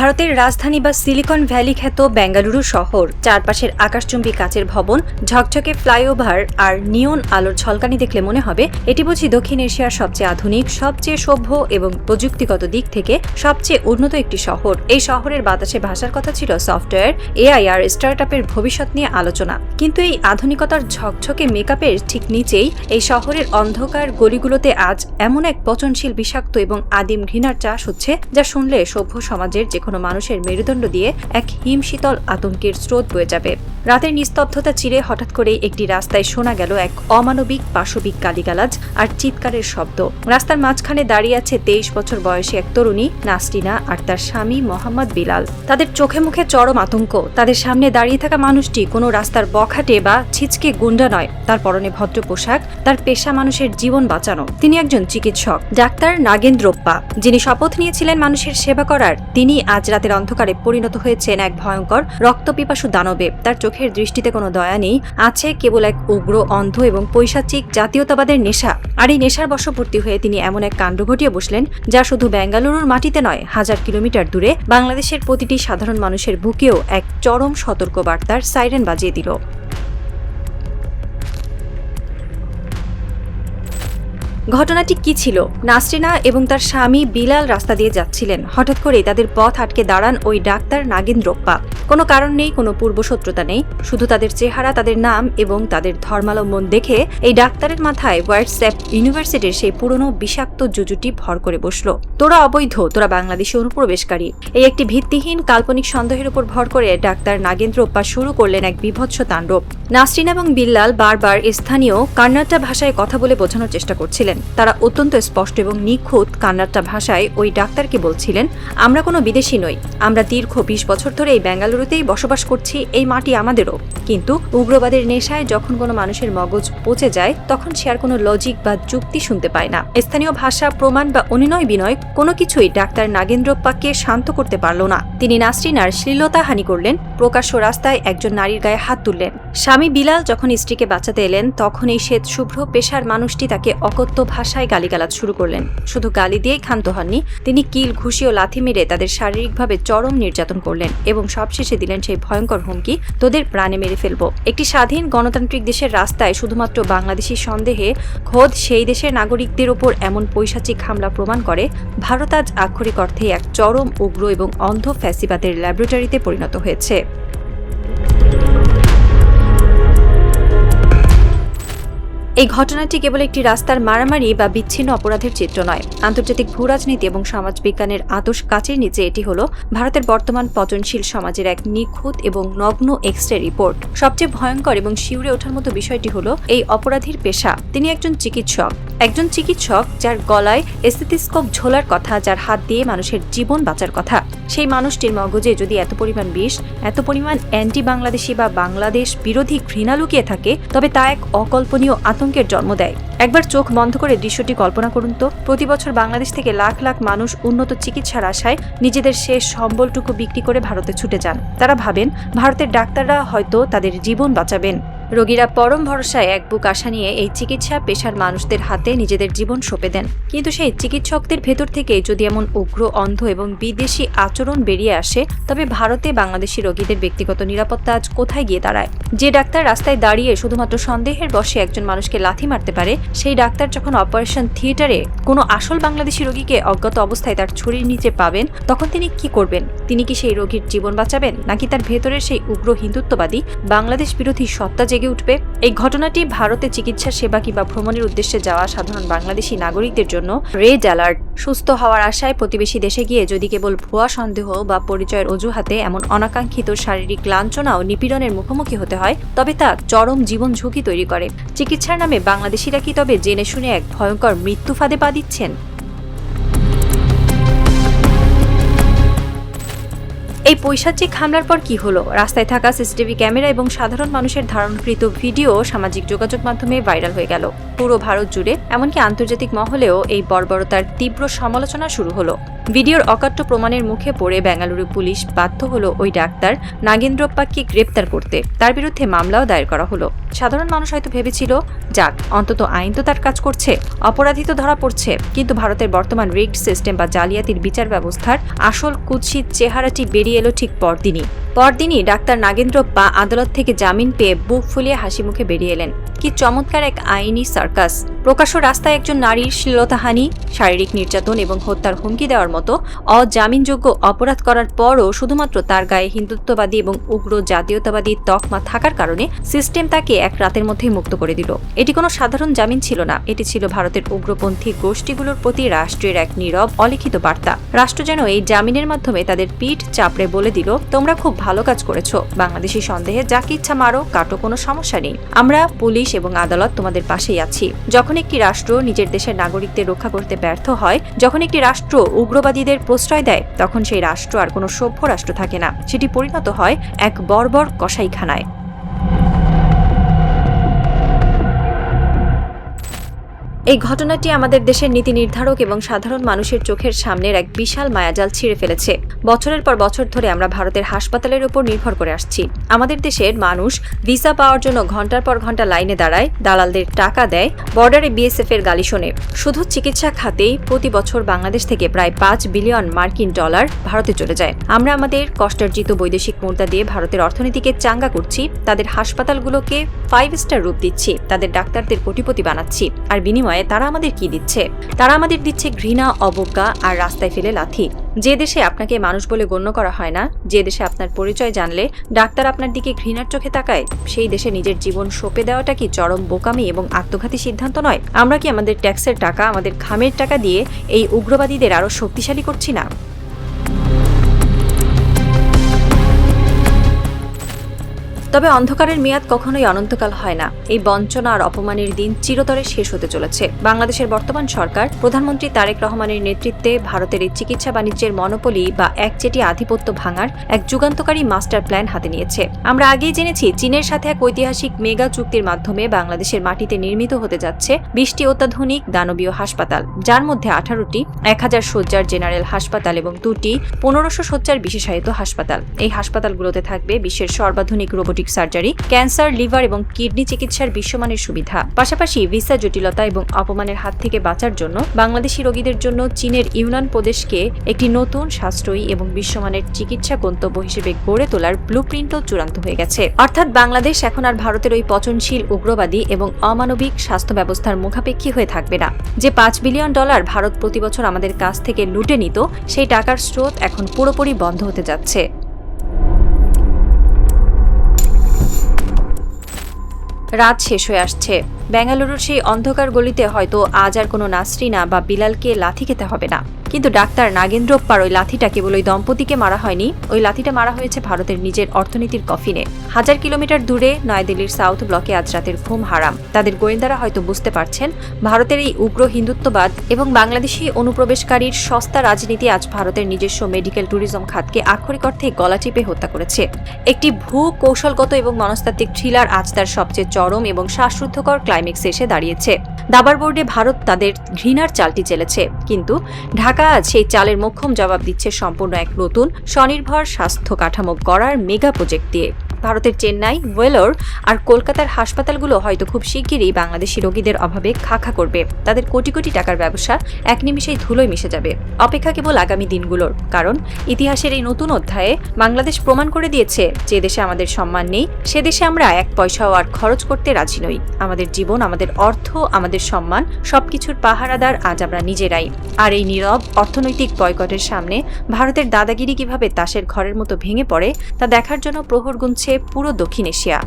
ভারতের রাজধানী বা সিলিকন ভ্যালি খ্যাত বেঙ্গালুরু শহর, চারপাশের আকাশচুম্বী কাচের ভবন, ঝকঝকে ফ্লাইওভার আর নিয়ন আলোর ঝলকানি দেখলে মনে হবে এটি বুঝি দক্ষিণ এশিয়ার সবচেয়ে আধুনিক, সবচেয়ে সভ্য এবং প্রযুক্তিগত দিক থেকে সবচেয়ে উন্নত একটি শহর। এই শহরের বাতাসে ভাসার কথা ছিল সফটওয়্যার, এআই আর স্টার্টআপের ভবিষ্যৎ নিয়ে আলোচনা। কিন্তু এই আধুনিকতার ঝকঝকে মেকআপের ঠিক নিচেই এই শহরের অন্ধকার গলিগুলোতে আজ এমন এক পচনশীল, বিষাক্ত এবং আদিম ঘৃণার চাষ হচ্ছে যা শুনলে সভ্য সমাজের যে কোনো মানুষের মেরুদণ্ড দিয়ে এক হিমশীতল আতঙ্কের স্রোত বয়ে যাবে। রাতের নিস্তব্ধতা চিরে হঠাৎ করে একটি রাস্তায় শোনা গেল এক অমানবিক পাশবিক গালিগালাজ আর চিৎকারের শব্দ। রাস্তার মাঝখানে দাঁড়িয়ে আছে 23 বছর বয়সী এক তরুণী নাসরিনা আর তার স্বামী মোহাম্মদ বিলাল। তাদের চোখে মুখে চরম আতঙ্ক। তাদের সামনে দাঁড়িয়ে থাকা মানুষটি কোনো রাস্তার বখাটে বা ছিচকে গুন্ডা নয়। তার পরনে ভদ্র পোশাক, তার পেশা মানুষের জীবন বাঁচানো। তিনি একজন চিকিৎসক, ডাক্তার নাগেন্দ্রপ্পা, যিনি শপথ নিয়েছিলেন মানুষের সেবা করার। তিনি আজ রাতের অন্ধকারে পরিণত হয়েছেন এক ভয়ঙ্কর রক্তপিপাসু দানবে। তার চোখের দৃষ্টিতে কোনো দয়া নেই, আছে কেবল এক উগ্র, অন্ধ এবং পৈশাচিক জাতীয়তাবাদের নেশা। আর এই নেশার বশবর্তী হয়ে তিনি এমন এক কাণ্ড ঘটিয়ে বসলেন যা শুধু বেঙ্গালুরুর মাটিতে নয়, হাজার কিলোমিটার দূরে বাংলাদেশের প্রতিটি সাধারণ মানুষের বুকেও এক চরম সতর্কবার্তার সাইরেন বাজিয়ে দিল। ঘটনাটি কি ছিল? নাসরিনা এবং তার স্বামী বিলাল রাস্তা দিয়ে যাচ্ছিলেন। হঠাৎ করে তাদের পথ আটকে দাঁড়ান ওই ডাক্তার নাগেন্দ্রপ্পা। কোনো কারণ নেই, কোনো পূর্বশত্রুতা নেই, শুধু তাদের চেহারা, তাদের নাম এবং তাদের ধর্মাবলম্বন দেখে এই ডাক্তারের মাথায় হোয়াটসঅ্যাপ ইউনিভার্সিটির সেই পুরনো বিষাক্ত জুজুটি ভর করে বসল। তোরা অবৈধ, তোরা বাংলাদেশি অনুপ্রবেশকারী। এই একটি ভিত্তিহীন কাল্পনিক সন্দেহের উপর ভর করে ডাক্তার নাগেন্দ্রপ্পা শুরু করলেন এক বীভৎস তাণ্ডব। নাসরিনা এবং বিল্লাল বারবার স্থানীয় কান্নাটা ভাষায় কথা বলে বোঝানোর চেষ্টা করছিলেন। তারা অত্যন্ত স্পষ্ট এবং নিখুঁত কান্নাটা ভাষায় ওই ডাক্তারকে বলছিলেন, আমরা কোনো বিদেশি নই, আমরা দীর্ঘ 20 বছর ধরে এই বেঙ্গালুরুতেই বসবাস করছি, এই মাটি আমাদেরও। কিন্তু উগ্রবাদের নেশায় যখন কোনো মানুষের মগজ পচে যায়, তখন সে আর কোনো লজিক বা যুক্তি শুনতে পায় না। স্থানীয় ভাষা, প্রমাণ বা অনুনয় বিনয় কোনো কিছুই ডাক্তার নাগেন্দ্রপ্পাকে শান্ত করতে পারল না। তিনি নাসরিনার শ্লীলতাহানি করলেন, প্রকাশ্য রাস্তায় একজন নারীর গায়ে হাত তুললেন। স্বামী বিলাল যখন স্ত্রীকে বাঁচাতে এলেন, তখন এই শ্বেত শুভ্র পেশার মানুষটি তাকে অকথ্য ভাষায় গালিগালাজ শুরু করলেন। শুধু গালি দিয়েই ক্ষান্ত হননি, তিনি কিল, ঘুষি ও লাথি মেরে তাদের শারীরিকভাবে চরম নির্যাতন করলেন এবং সবশেষে দিলেন সেই ভয়ঙ্কর হুমকি, তোদের প্রাণে মেরে ফেলবো। একটি স্বাধীন গণতান্ত্রিক দেশের রাস্তায় শুধুমাত্র বাংলাদেশি সন্দেহে খোদ সেই দেশের নাগরিকদের ওপর এমন পৈশাচিক হামলা প্রমাণ করে ভারত আজ আক্ষরিক অর্থে এক চরম, উগ্র এবং অন্ধ ফ্যাসিবাদের ল্যাবরেটরিতে পরিণত হয়েছে। এই ঘটনাটি কেবল একটি রাস্তার মারামারি বা বিচ্ছিন্ন অপরাধের চিত্র নয়। আন্তর্জাতিক ভূরাজনীতি এবং সমাজবিজ্ঞানের আতশ কাচের নিচে এটি হল ভারতের বর্তমান পচনশীল সমাজের এক নিখুঁত এবং নগ্ন এক্স-রে রিপোর্ট। সবচেয়ে ভয়ঙ্কর এবং শিউরে ওঠার মতো বিষয়টি হল এই অপরাধীর পেশা। তিনি একজন চিকিৎসক, যার গলায় স্থেথোস্কোপ ঝোলার কথা, যার হাত দিয়ে মানুষের জীবন বাঁচার কথা। সেই মানুষটির মগজে যদি এত পরিমাণ বিষ, এত পরিমাণ অ্যান্টি বাংলাদেশি বা বাংলাদেশ বিরোধী ঘৃণা লুকিয়ে থাকে, তবে তা এক অকল্পনীয় আতঙ্কের জন্ম দেয়। একবার চোখ বন্ধ করে দৃশ্যটি কল্পনা করুন তো। প্রতি বছর বাংলাদেশ থেকে লাখ লাখ মানুষ উন্নত চিকিৎসার আশায় নিজেদের শেষ সম্বলটুকু বিক্রি করে ভারতে ছুটে যান। তারা ভাবেন ভারতের ডাক্তাররা হয়তো তাদের জীবন বাঁচাবেন। রোগীরা পরম ভরসায় এক বুক আশা নিয়ে এই চিকিৎসা পেশার মানুষদের হাতে নিজেদের জীবন সঁপে দেন। কিন্তু সেই চিকিৎসকদের ভেতর থেকে যদি এমন উগ্র, অন্ধ এবং বিদেশি আচরণ বেরিয়ে আসে, তবে ভারতে বাংলাদেশি রোগীদের ব্যক্তিগত নিরাপত্তা আজ কোথায় গিয়ে দাঁড়ায়? যে ডাক্তার রাস্তায় দাঁড়িয়ে শুধুমাত্র সন্দেহের বশে একজন মানুষকে লাথি মারতে পারে, সেই ডাক্তার যখন অপারেশন থিয়েটারে কোনো আসল বাংলাদেশি রোগীকে অজ্ঞাত অবস্থায় তার ছুরির নিচে পাবেন, তখন তিনি কি করবেন? তিনি কি সেই রোগীর জীবন বাঁচাবেন, নাকি তার ভেতরের সেই উগ্র হিন্দুত্ববাদী বাংলাদেশ বিরোধী সত্তা জেগে উঠবে? এই ঘটনাটি ভারতে চিকিৎসা সেবা কিংবা ভ্রমণের উদ্দেশ্যে যাওয়া সাধারণ বাংলাদেশি নাগরিকদের জন্য রেড অ্যালার্ট। সুস্থ হওয়ার আশায় প্রতিবেশী দেশে গিয়ে যদি কেবল ভুয়া সন্দেহ বা পরিচয়ের অজুহাতে এমন অনাকাঙ্ক্ষিত শারীরিক লাঞ্ছনা ও নিপীড়নের মুখোমুখি হতে হয়, তবে তা চরম জীবন ঝুঁকি তৈরি করে। চিকিৎসার নামে বাংলাদেশিরা কি তবে জেনে শুনে এক ভয়ঙ্কর মৃত্যু ফাঁদে পা দিচ্ছেন? এই পৈশাচিক হামলার পর কি হলো? রাস্তায় থাকা সিসিটিভি ক্যামেরা এবং সাধারণ মানুষের ধারণকৃত ভিডিও সামাজিক যোগাযোগ মাধ্যমে ভাইরাল হয়ে গেল। পুরো ভারত জুড়ে, এমনকি আন্তর্জাতিক মহলেও এই বর্বরতার তীব্র সমালোচনা শুরু হলো। ভিডিওর অকাট্য প্রমাণের মুখে পড়ে বেঙ্গালুরু পুলিশ বাধ্য হলো ওই ডাক্তার নাগেন্দ্রপ্পাকে গ্রেপ্তার করতে। তার বিরুদ্ধে মামলাও দায়ের করা হলো। সাধারণ মানুষ হয়তো ভেবেছিল, যাক, অন্তত আইন তো তার কাজ করছে, অপরাধী তো ধরা পড়ছে। কিন্তু ভারতের বর্তমান রিগড সিস্টেম বা জালিয়াতির বিচার ব্যবস্থার আসল কুৎসিত চেহারাটি বেরিয়ে এলো ঠিক পরদিনই ডাক্তার নাগেন্দ্রপ্পা আদালত থেকে জামিন পেয়ে বুক ফুলিয়ে হাসি মুখে বেরিয়ে এলেন। কি চমৎকার এক আইনি সার্কাস! প্রকাশ্য রাস্তায় একজন নারীর শ্লীলতাহানি, শারীরিক নির্যাতন এবং হত্যার হুমকি দেওয়ার মতো অজামিনযোগ্য অপরাধ করার পরও শুধুমাত্র তার গায়ে হিন্দুত্ববাদী এবং উগ্র জাতীয়তাবাদী তকমা থাকার কারণে সিস্টেম তাকে এক রাতের মধ্যেই মুক্ত করে দিল। এটি কোনো সাধারণ জামিন ছিল না, এটি ছিল ভারতের উগ্রপন্থী গোষ্ঠীগুলোর প্রতি রাষ্ট্রের এক নীরব অলিখিত বার্তা। রাষ্ট্র যেন এই জামিনের মাধ্যমে তাদের পিঠ চাপড়ে বলে দিল, তোমরা খুব ভালো কাজ করেছো, বাংলাদেশি সন্দেহে যাকে ইচ্ছা মারো কাটো, কোনো সমস্যা নেই, আমরা পুলিশ এবং আদালত তোমাদের পাশেই আছি। যখন একটি রাষ্ট্র নিজের দেশের নাগরিকদের রক্ষা করতে ব্যর্থ হয়, যখন একটি রাষ্ট্র উগ্রবাদীদের প্রশ্রয় দেয়, তখন সেই রাষ্ট্র আর কোনো সভ্য রাষ্ট্র থাকে না, সেটি পরিণত হয় এক বর্বর কসাইখানায়। এই ঘটনাটি আমাদের দেশের নীতি নির্ধারক এবং সাধারণ মানুষের চোখের সামনের এক বিশাল মায়াজাল ছিঁড়ে ফেলেছে। বছরের পর বছর ধরে আমরা ভারতের হাসপাতালের উপর নির্ভর করে আসছি। আমাদের দেশের মানুষ ভিসা পাওয়ার জন্য ঘন্টার পর ঘন্টা লাইনে দাঁড়ায়, দালালদের টাকা দেয়, বর্ডারে বিএসএফ এর গালি শোনে। শুধু চিকিৎসা খাতেই প্রতি বছর বাংলাদেশ থেকে প্রায় 5 বিলিয়ন মার্কিন ডলার ভারতে চলে যায়। আমরা আমাদের কষ্টার্জিত বৈদেশিক মুদ্রা দিয়ে ভারতের অর্থনীতিকে চাঙ্গা করছি, তাদের হাসপাতালগুলোকে 5 স্টার রূপ দিচ্ছি, তাদের ডাক্তারদের কোটিপতি বানাচ্ছি। আর বিনিময়ে তারা আমাদের কি দিচ্ছে? তারা আমাদের দিচ্ছে ঘৃণা, অবজ্ঞা আর রাস্তায় ফেলে লাথি। যে দেশে আপনাকে মানুষ বলে গণ্য করা হয় না, যে দেশে আপনার পরিচয় জানলে ডাক্তার আপনার দিকে ঘৃণার চোখে তাকায়, সেই দেশে নিজের জীবন সঁপে দেওয়াটা কি চরম বোকামি এবং আত্মঘাতী সিদ্ধান্ত নয়? আমরা কি আমাদের ট্যাক্সের টাকা, আমাদের ঘামের টাকা দিয়ে এই উগ্রবাদীদের আরো শক্তিশালী করছি না? তবে অন্ধকারের মেয়াদ কখনোই অনন্তকাল হয় না। এই বঞ্চনা আর অপমানের দিন চিরতরে শেষ হতে চলেছে। বাংলাদেশের বর্তমান সরকার প্রধানমন্ত্রী তারেক রহমানের নেতৃত্বে ভারতের এই চিকিৎসা বাণিজ্যের মনোপলি বা একচেটি আধিপত্য ভাঙার এক যুগান্তকারী মাস্টার প্ল্যান হাতে নিয়েছে। আমরা আগেই জেনেছি, চীনের সাথে এক ঐতিহাসিক মেগা চুক্তির মাধ্যমে বাংলাদেশের মাটিতে নির্মিত হতে যাচ্ছে 20টি অত্যাধুনিক দানবীয় হাসপাতাল, যার মধ্যে 18টি 1000 শয্যার জেনারেল হাসপাতাল এবং 2টি 1500 শয্যার বিশেষায়িত হাসপাতাল। এই হাসপাতালগুলোতে থাকবে বিশ্বের সর্বাধুনিক রোবোটিক সার্জারি, ক্যান্সার, লিভার এবং কিডনি চিকিৎসার বিশ্বমানের সুবিধা। পাশাপাশি ভিসা জটিলতা এবং অপমানের হাত থেকে বাঁচার জন্য বাংলাদেশি রোগীদের জন্য চীনের ইউনান প্রদেশকে একটি নতুন, সাশ্রয়ী এবং বিশ্বমানের চিকিৎসা গন্তব্য হিসেবে গড়ে তোলার ব্লুপ্রিন্টও চূড়ান্ত হয়ে গেছে। অর্থাৎ বাংলাদেশ এখন আর ভারতের ওই পচনশীল, উগ্রবাদী এবং অমানবিক স্বাস্থ্য ব্যবস্থার মুখাপেক্ষী হয়ে থাকবে না। যে 5 বিলিয়ন ডলার ভারত প্রতি বছর আমাদের কাছ থেকে লুটে নিত, সেই টাকার স্রোত এখন পুরোপুরি বন্ধ হতে যাচ্ছে। রাত শেষ হয়ে আসছে। বেঙ্গালুরুর সেই অন্ধকার গলিতে হয়তো আজ আর কোনো নাসরিনা বা বিলালকে লাথি খেতে হবে না, কিন্তু ডাক্তার নাগেন্দ্রপ্পার ওই লাথিটা কেবল ওই দম্পতিকে মারা হয়নি, ওই লাথিটা মারা হয়েছে ভারতের নিজের অর্থনীতির কফিনে। 1000 কিলোমিটার দূরে নয়াদিল্লির সাউথ ব্লকে আজ রাতের ঘুম হারাম। তাদের গোয়েন্দারা হয়তো বুঝতে পারছেন, ভারতের এই উগ্র হিন্দুত্ববাদ এবং বাংলাদেশি অনুপ্রবেশকারীর সস্তা রাজনীতি আজ ভারতের নিজস্ব মেডিকেল ট্যুরিজম খাতকে আক্ষরিক অর্থে গলা টিপে হত্যা করেছে। একটি ভূ কৌশলগত এবং মনস্তাত্ত্বিক থ্রিলার আজ তার সবচেয়ে চরম এবং শ্বাসরুদ্ধকর ক্লাইম্যাক্সে এসে দাঁড়িয়েছে। দাবার বোর্ডে ভারত তাদের ঘৃণার চালটি চেলেছে, কিন্তু ঢাকা আজ সেই চালের মোক্ষম জবাব দিচ্ছে সম্পূর্ণ এক নতুন, স্বনির্ভর স্বাস্থ্য কাঠামো গড়ার মেগা প্রজেক্ট দিয়ে। ভারতের চেন্নাই, ওয়েলোর আর কলকাতার হাসপাতালগুলো হয়তো খুব শিগগিরই বাংলাদেশি রোগীদের অভাবে খাখা করবে। তাদের কোটি কোটি টাকার ব্যবসা এক নিমিষেই ধুলোয় মিশে যাবে। অপেক্ষা কেবল আগামী দিনগুলোর, কারণ ইতিহাসের এই নতুন অধ্যায়ে বাংলাদেশ প্রমাণ করে দিয়েছে, যে দেশে আমাদের সম্মান নেই, সে দেশে আমরা এক পয়সাও আর খরচ করতে রাজি নই। আমাদের জীবন, আমাদের অর্থ, আমাদের সম্মান, সবকিছুর পাহারাদার আজ আমরা নিজেরাই। আর এই নীরব অর্থনৈতিক বয়কটের সামনে ভারতের দাদাগিরি কিভাবে তাসের ঘরের মতো ভেঙে পড়ে, তা দেখার জন্য প্রহর গুনছে পুরো দক্ষিণ এশিয়া।